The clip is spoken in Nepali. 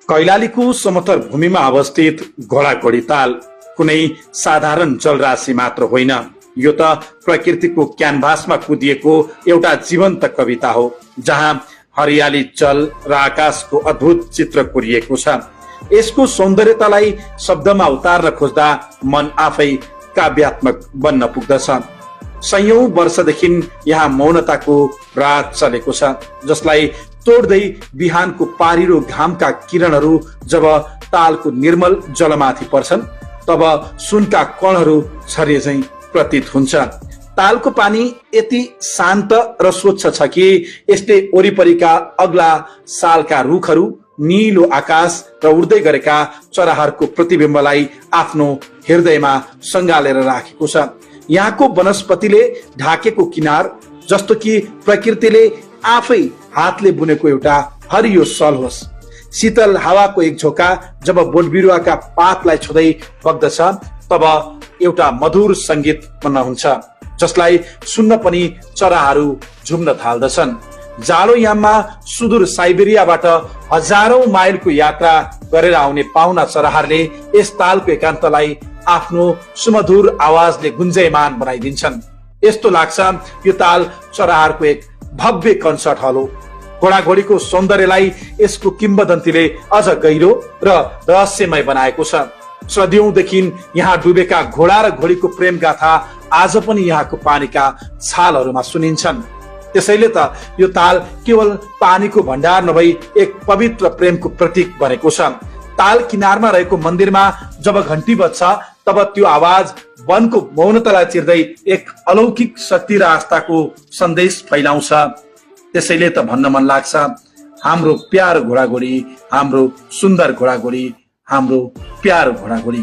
कैलालीको समतल भूमिमा अवस्थित घोडाघोडी ताल कुनै साधारण जलराशि मात्र होइन, यो त प्रकृतिको क्यानभासमा कुदिएको एउटा जीवन्त कविता हो, जहाँ हरियाली, जल र आकाशको अद्भुत चित्र कोरिएको छ। यसको सौन्दर्यतालाई शब्दमा उतार्न खोज्दा मन आफै काव्यात्मक बन्न पुग्दछ। सयौं वर्षदेखि यहाँ मौनताको रात चलेको छ, जसलाई तोड्दै बिहानको पारिलो घामका किरणहरू जब तालको निर्मल जलमाथि पर्छन्, तब सुनका कणहरू छरिए झैं प्रतीत हुन्छ। तालको पानी यति शान्त र स्वच्छ छ कि यसले वरिपरिका अग्ला सालका रुखहरू, नीलो आकाश र उड्दै गरेका चराहरूको प्रतिबिम्बलाई आफ्नो हृदयमा सँगालेर राखेको छ। यहाँको वनस्पतिले ढाकेको किनार जस्तो कि प्रकृतिले आफै हातले बुनेको एउटा हरियो सल होस्। शीतल हावाको एक झोका जब बोटबिरुवाका पातलाई छुँदै बग्दछ, तब एउटा मधुर संगीत उत्पन्न हुन्छ, जसलाई सुन्न पनि चराहरू झुम्न थाल्दछन्। जाडो याममा सुदूर साइबेरियाबाट हजारौं माइलको यात्रा गरेर आउने पाहुना चराहरूले यस तालको एकान्तलाई आफ्नो सुमधुर आवाजले गुन्जयमान बनाइदिन्छन्। यस्तो लाग्छ यो ताल चराहरूको एक भव्य कन्सर्ट हल हो। घोडाघोडीको सौन्दर्यलाई यसको किम्बदन्तीले अझ गहिरो र रहस्यमय बनाएको छ। सदियौंदेखि यहाँ डुबेका घोडा र घोडीको प्रेम गाथा आज पनि यहाँको पानीका छालहरूमा सुनिन्छन्। त्यसैले त यो ताल केवल पानीको भण्डार नभई एक पवित्र प्रेमको प्रतीक बनेको छ। ताल किनारमा रहेको मन्दिरमा जब घण्टी बज्छ, तब त्यो आवाज वनको मौनतालाई चिर्दै एक अलौकिक शक्ति र आस्थाको सन्देश फैलाउँछ। त्यसैले त भन्न मन लाग्छ, हाम्रो प्यारो घोडाघोडी, हाम्रो सुन्दर घोडाघोडी, हाम्रो प्यारो घोडाघोडी।